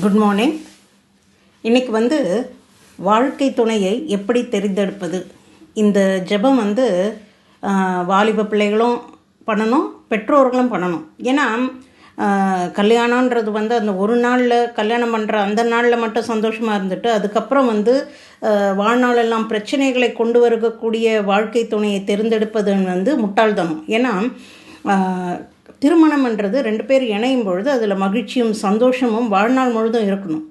Good morning. இன்றைக்கி வாழ்க்கை துணையை எப்படி தெரிந்தெடுப்பது, இந்த ஜெபம் வாலிப பிள்ளைகளும் பண்ணணும், பெற்றோர்களும் பண்ணணும். ஏன்னா கல்யாணன்றது அந்த ஒரு நாளில் கல்யாணம் பண்ணுற அந்த நாளில் மட்டும் சந்தோஷமாக இருந்துட்டு அதுக்கப்புறம் வாழ்நாளெல்லாம் பிரச்சனைகளை கொண்டு வரக்கூடிய வாழ்க்கை துணையை தேர்ந்தெடுப்பது முட்டாள்தனம். ஏன்னா திருமணம்ன்றது ரெண்டு பேர் இணையும் பொழுது அதில் மகிழ்ச்சியும் சந்தோஷமும் வாழ்நாள் முழுதும் இருக்கணும்.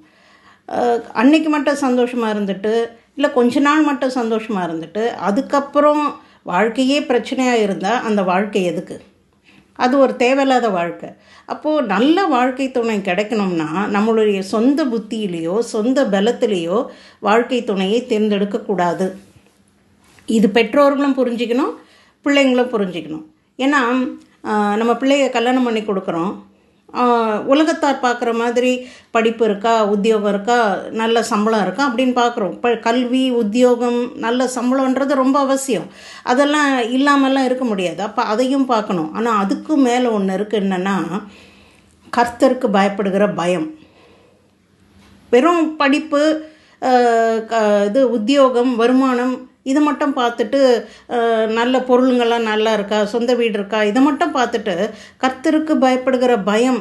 அன்னைக்கு மட்டும் சந்தோஷமாக இருந்துட்டு இல்லை கொஞ்ச நாள் மட்டும் சந்தோஷமாக இருந்துட்டு அதுக்கப்புறம் வாழ்க்கையே பிரச்சனையாக இருந்தால் அந்த வாழ்க்கை எதுக்கு? அது ஒரு தேவையில்லாத வாழ்க்கை. அப்போது நல்ல வாழ்க்கை துணை கிடைக்கணும்னா நம்மளுடைய சொந்த புத்தியிலேயோ சொந்த பலத்திலேயோ வாழ்க்கை துணையை தேர்ந்தெடுக்கக்கூடாது. இது பெற்றோர்களும் புரிஞ்சிக்கணும், பிள்ளைங்களும் புரிஞ்சிக்கணும். ஏன்னா நம்ம பிள்ளைய கல்யாணம் பண்ணி கொடுக்குறோம், உலகத்தார் பார்க்குற மாதிரி படிப்பு இருக்கா, உத்தியோகம் இருக்கா, நல்ல சம்பளம் இருக்கா அப்படின்னு பார்க்குறோம். இப்போ கல்வி, உத்தியோகம், நல்ல சம்பளன்றது ரொம்ப அவசியம். அதெல்லாம் இல்லாமல்லாம் இருக்க முடியாது. அப்போ அதையும் பார்க்கணும். ஆனால் அதுக்கும் மேலே ஒன்று இருக்குது. என்னென்னா கர்த்தருக்கு பயப்படுகிற பயம். வெறும் படிப்பு, உத்தியோகம், வருமானம் இதை மட்டும் பார்த்துட்டு நல்ல பொருளுங்கள்லாம் நல்லா இருக்கா, சொந்த வீடு இருக்கா, இதை மட்டும் பார்த்துட்டு கர்த்தருக்கு பயப்படுகிற பயம்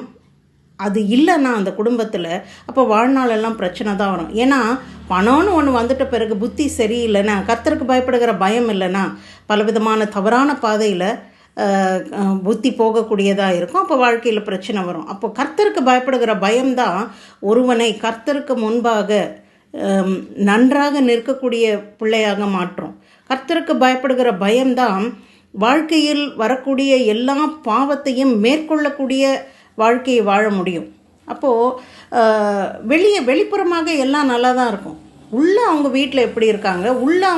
அது இல்லைன்னா அந்த குடும்பத்தில் அப்போ வாழ்நாளெல்லாம் பிரச்சனை தான் வரும். ஏன்னா பணம்னு ஒன்று வந்துட்ட பிறகு புத்தி சரியில்லைன்னா, கர்த்தருக்கு பயப்படுகிற பயம் இல்லைன்னா பலவிதமான தவறான பாதையில் புத்தி போகக்கூடியதாக இருக்கும். அப்போ வாழ்க்கையில் பிரச்சனை வரும். அப்போ கர்த்தருக்கு பயப்படுகிற பயம்தான் ஒருவனை கர்த்தருக்கு முன்பாக நன்றாக நிற்கக்கூடிய பிள்ளையாக மாற்றும். கர்த்தருக்கு பயப்படுகிற பயம்தான் வாழ்க்கையில் வரக்கூடிய எல்லா பாவத்தையும் மேற்கொள்ளக்கூடிய வாழ்க்கையை வாழ முடியும். அப்போது வெளிப்புறமாக எல்லாம் நல்லா தான் இருக்கும். உள்ளே அவங்க வீட்டில் எப்படி இருக்காங்க, உள்ளே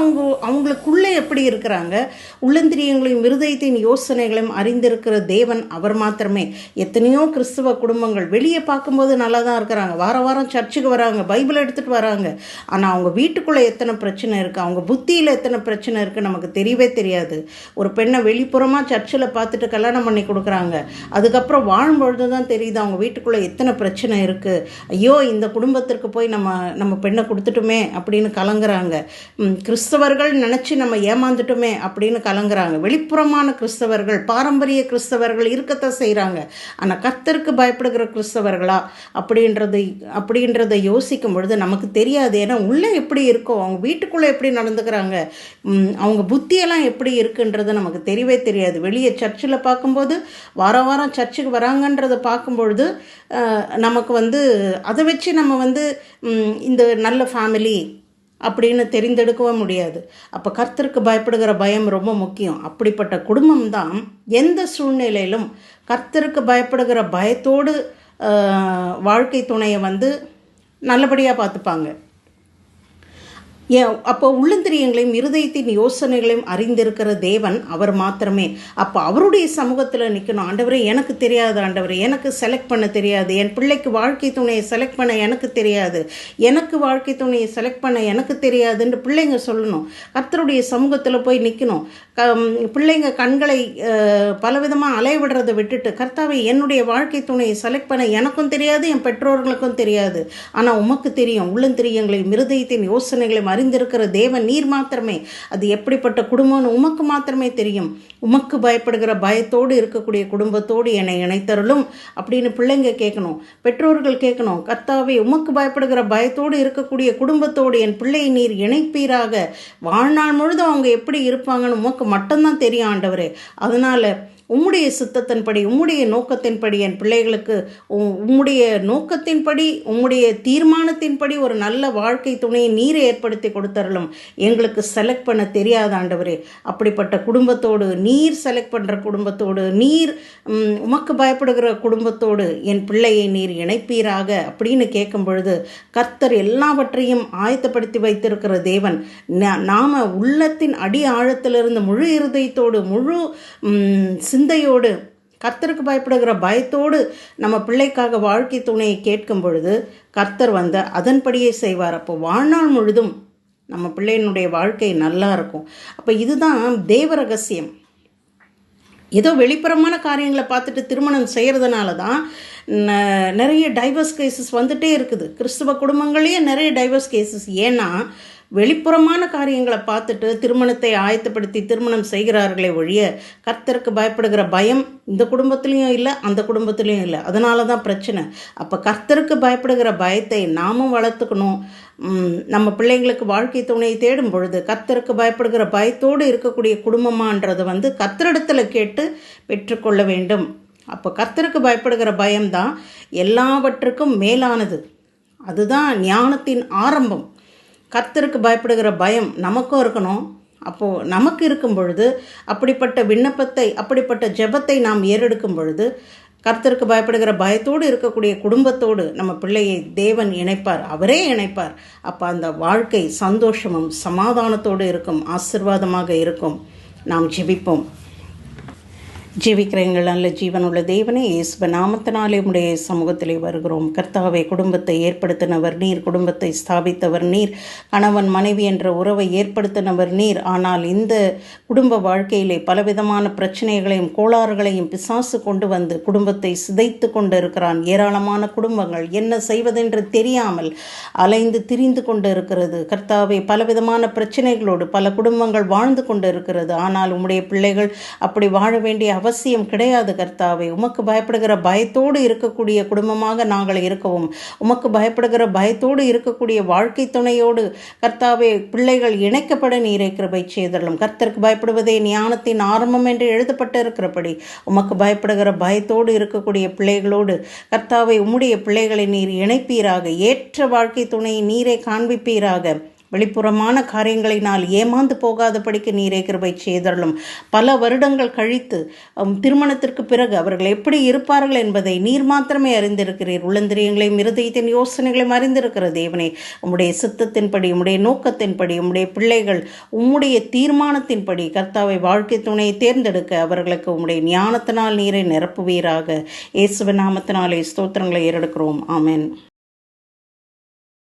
அவங்களுக்குள்ளே எப்படி இருக்கிறாங்க, உள்ளந்திரியங்களையும் இருதயத்தின் யோசனைகளையும் அறிந்திருக்கிற தேவன் அவர் மாத்திரமே. எத்தனையோ கிறிஸ்துவ குடும்பங்கள் வெளியே பார்க்கும்போது நல்லா தான் இருக்கிறாங்க, வாரம் வாரம் சர்ச்சுக்கு வராங்க, பைபிள் எடுத்துகிட்டு வராங்க. ஆனால் அவங்க வீட்டுக்குள்ளே எத்தனை பிரச்சனை இருக்குது, அவங்க புத்தியில் எத்தனை பிரச்சனை இருக்குது நமக்கு தெரியவே தெரியாது. ஒரு பெண்ணை வெளிப்புறமாக சர்ச்சில் பார்த்துட்டு கல்யாணம் பண்ணி கொடுக்குறாங்க, அதுக்கப்புறம் வாழும்பொழுது தான் தெரியுது அவங்க வீட்டுக்குள்ளே எத்தனை பிரச்சனை இருக்குது. ஐயோ இந்த குடும்பத்திற்கு போய் நம்ம பெண்ணை கொடுத்துட்டுமே அப்படின்னு கலங்குறாங்க. கிறிஸ்தவர்கள் நினச்சி நம்ம ஏமாந்துட்டோமே அப்படின்னு கலங்குறாங்க. வெளிப்புறமான கிறிஸ்தவர்கள், பாரம்பரிய கிறிஸ்தவர்கள் இருக்கத்தான் செய்கிறாங்க. ஆனால் கர்த்தருக்கு பயப்படுகிற கிறிஸ்தவர்களா அப்படின்றத யோசிக்கும் பொழுது நமக்கு தெரியாது. ஏன்னா உள்ளே எப்படி இருக்கோ, அவங்க வீட்டுக்குள்ளே எப்படி நடந்துக்கிறாங்க, அவங்க புத்தியெல்லாம் எப்படி இருக்குன்றது நமக்கு தெரியவே தெரியாது. வெளியே சர்ச்சில் பார்க்கும்போது வாரம் வாரம் சர்ச்சுக்கு வராங்கன்றதை பார்க்கும்பொழுது நமக்கு அதை வச்சு நம்ம இந்த நல்ல ஃபேமிலி அப்படின்னு தெரிந்தெடுக்கவும் முடியாது. அப்போ கர்த்தருக்கு பயப்படுகிற பயம் ரொம்ப முக்கியம். அப்படிப்பட்ட குடும்பம் தான் எந்த சூழ்நிலையிலும் கர்த்தருக்கு பயப்படுகிற பயத்தோடு வாழ்க்கை துணையை நல்லபடியாக பார்த்துப்பாங்க. அப்போ உள்ளந்திரியங்களையும் இருதயத்தின் யோசனைகளையும் அறிந்திருக்கிற தேவன் அவர் மாத்திரமே. அப்போ அவருடைய சமூகத்தில் நிற்கணும். ஆண்டவரே எனக்கு தெரியாது, ஆண்டவரே எனக்கு செலக்ட் பண்ண தெரியாது, என் பிள்ளைக்கு வாழ்க்கை துணையை செலக்ட் பண்ண எனக்கு தெரியாது, எனக்கு வாழ்க்கை துணையை செலக்ட் பண்ண எனக்கு தெரியாதுன்னு பிள்ளைங்க சொல்லணும். கர்த்தருடைய சமூகத்தில் போய் நிற்கணும். பிள்ளைங்க கண்களை பலவிதமாக அலைய விடுறதை விட்டுட்டு, கர்த்தாவை என்னுடைய வாழ்க்கை துணையை செலக்ட் பண்ண எனக்கும் தெரியாது, என் பெற்றோர்களுக்கும் தெரியாது, ஆனால் உமக்கு தெரியும். உள்ளந்திரியங்களையும் இருதயத்தின் யோசனைகளையும் அறிந்திருக்கிற தேவன் நீர் மாத்திரமே. அது எப்படிப்பட்ட குடும்பம்னு உமக்கு மாத்திரமே தெரியும். உமக்கு பயப்படுகிற பயத்தோடு இருக்கக்கூடிய குடும்பத்தோடு என்னை இணைத்தருளும் அப்படின்னு பிள்ளைங்க கேட்கணும், பெற்றோர்கள் கேட்கணும். கர்த்தாவே உமக்கு பயப்படுகிற பயத்தோடு இருக்கக்கூடிய குடும்பத்தோடு என் பிள்ளையை நீர் இணைப்பீராக. வாழ்நாள் முழுதும் அவங்க எப்படி இருப்பாங்கன்னு உமக்கு மட்டும்தான் தெரியும் ஆண்டவரே. அதனால் உம்முடைய சித்தத்தின்படி, உம்முடைய நோக்கத்தின்படி என் பிள்ளைகளுக்கு உம்முடைய நோக்கத்தின்படி, உம்முடைய தீர்மானத்தின்படி ஒரு நல்ல வாழ்க்கை துணையை நீரை ஏற்படுத்தி கொடுத்தரலும். எங்களுக்கு செலக்ட் பண்ண தெரியாத ஆண்டவரே. அப்படிப்பட்ட குடும்பத்தோடு, நீர் செலக்ட் பண்ணுற குடும்பத்தோடு, நீர் உமக்கு பயப்படுகிற குடும்பத்தோடு என் பிள்ளையை நீர் இணைப்பீராக அப்படின்னு கேட்கும் பொழுது கர்த்தர் எல்லாவற்றையும் ஆயத்தப்படுத்தி வைத்திருக்கிற தேவன். நாம் உள்ளத்தின் அடி ஆழத்திலிருந்து முழு இருதயத்தோடு, முழு சிந்தையோடு, கர்த்தருக்கு பயப்படுகிற பயத்தோடு நம்ம பிள்ளைக்காக வாழ்க்கை துணையை கேட்கும் பொழுது கர்த்தர் அதன்படியே செய்வார். அப்போ வாழ்நாள் முழுதும் நம்ம பிள்ளையினுடைய வாழ்க்கை நல்லா இருக்கும். அப்போ இதுதான் தேவ ரகசியம். ஏதோ வெளிப்புறமான காரியங்களை பார்த்துட்டு திருமணம் செய்கிறதுனால தான் நிறைய டைவர்ஸ் கேசஸ் வந்துகிட்டே இருக்குது. கிறிஸ்துவ குடும்பங்களையே நிறைய டைவர்ஸ் கேசஸ். ஏன்னா வெளிப்புறமான காரியங்களை பார்த்துட்டு திருமணத்தை ஆயத்தப்படுத்தி திருமணம் செய்கிறார்களே ஒழிய கர்த்தருக்கு பயப்படுகிற பயம் இந்த குடும்பத்துலேயும் இல்லை, அந்த குடும்பத்துலேயும் இல்லை. அதனால தான் பிரச்சனை. அப்போ கர்த்தருக்கு பயப்படுகிற பயத்தை நாமும் வளர்த்துக்கணும். நம்ம பிள்ளைங்களுக்கு வாழ்க்கை துணையை தேடும் பொழுது கர்த்தருக்கு பயப்படுகிற பயத்தோடு இருக்கக்கூடிய குடும்பமானது கர்த்தரிடத்தில் கேட்டு பெற்றுக்கொள்ள வேண்டும். அப்போ கர்த்தருக்கு பயப்படுகிற பயம்தான் எல்லாவற்றுக்கும் மேலானது. அதுதான் ஞானத்தின் ஆரம்பம். கர்த்தருக்கு பயப்படுகிற பயம் நமக்கும் இருக்கணும். அப்போது நமக்கு இருக்கும் பொழுது அப்படிப்பட்ட விண்ணப்பத்தை, அப்படிப்பட்ட ஜெபத்தை நாம் ஏறெடுக்கும் பொழுது கர்த்தருக்கு பயப்படுகிற பயத்தோடு இருக்கக்கூடிய குடும்பத்தோடு நம்ம பிள்ளையை தேவன் இணைப்பார், அவரே இணைப்பார். அப்போ அந்த வாழ்க்கை சந்தோஷமும் சமாதானத்தோடு இருக்கும், ஆசீர்வாதமாக இருக்கும். நாம் ஜெபிப்போம். ஜீவிக்கிற எங்கள் நல்ல ஜீவனுள்ள தேவனே, இயேசுவ நாமத்தினாலே உடைய சமூகத்திலே வருகிறோம். கர்த்தாவே, குடும்பத்தை ஏற்படுத்தினவர் நீர், குடும்பத்தை ஸ்தாபித்தவர் நீர், கணவன் மனைவி என்ற உறவை ஏற்படுத்தினவர் நீர். ஆனால் இந்த குடும்ப வாழ்க்கையிலே பலவிதமான பிரச்சனைகளையும் கோளாறுகளையும் பிசாசு கொண்டு வந்து குடும்பத்தை சிதைத்து கொண்டு இருக்கிறான். ஏராளமான குடும்பங்கள் என்ன செய்வதென்று தெரியாமல் அலைந்து திரிந்து கொண்டு இருக்கிறது. கர்த்தாவே, பலவிதமான பிரச்சனைகளோடு பல குடும்பங்கள் வாழ்ந்து கொண்டு இருக்கிறது. ஆனால் உம்முடைய பிள்ளைகள் அப்படி வாழ வேண்டிய அவசியம் கிடையாது. கர்த்தாவே, உமக்கு பயப்படுகிற பயத்தோடு இருக்கக்கூடிய குடும்பமாக நாங்கள் இருக்கவும், உமக்கு பயப்படுகிற பயத்தோடு இருக்கக்கூடிய வாழ்க்கை துணையோடு கர்த்தாவே பிள்ளைகள் இணைக்கப்பட நீரை கிருபை செய்தருளும். கர்த்தருக்கு பயப்படுவதே ஞானத்தின் ஆரம்பம் என்று எழுதப்பட்டு இருக்கிறபடி உமக்கு பயப்படுகிற பயத்தோடு இருக்கக்கூடிய பிள்ளைகளோடு கர்த்தாவே உம்முடைய பிள்ளைகளை நீர் இணைப்பீராக. ஏற்ற வாழ்க்கை துணையை நீரை காண்பிப்பீராக. வெளிப்புறமான காரியங்களினால் ஏமாந்து போகாதபடிக்கு நீரே கிருபை செய்தருளும். பல வருடங்கள் கழித்து திருமணத்திற்கு பிறகு அவர்கள் எப்படி இருப்பார்கள் என்பதை நீர் மாத்திரமே அறிந்திருக்கிறீர். உள்ளந்திரியங்களையும் இருதயத்தின் யோசனைகளையும் அறிந்திருக்கிற தேவனே, உம்முடைய சித்தத்தின்படி, உம்முடைய நோக்கத்தின்படி, உம்முடைய பிள்ளைகள் உம்முடைய தீர்மானத்தின்படி கர்த்தாவை வாழ்க்கை துணையை தேர்ந்தெடுக்க அவர்களுக்கு உம்முடைய ஞானத்தினால் நீரை நிரப்புவீராக. இயேசுவின் நாமத்தினாலே ஸ்தோத்திரங்களை ஏறெடுக்கிறோம். ஆமென்.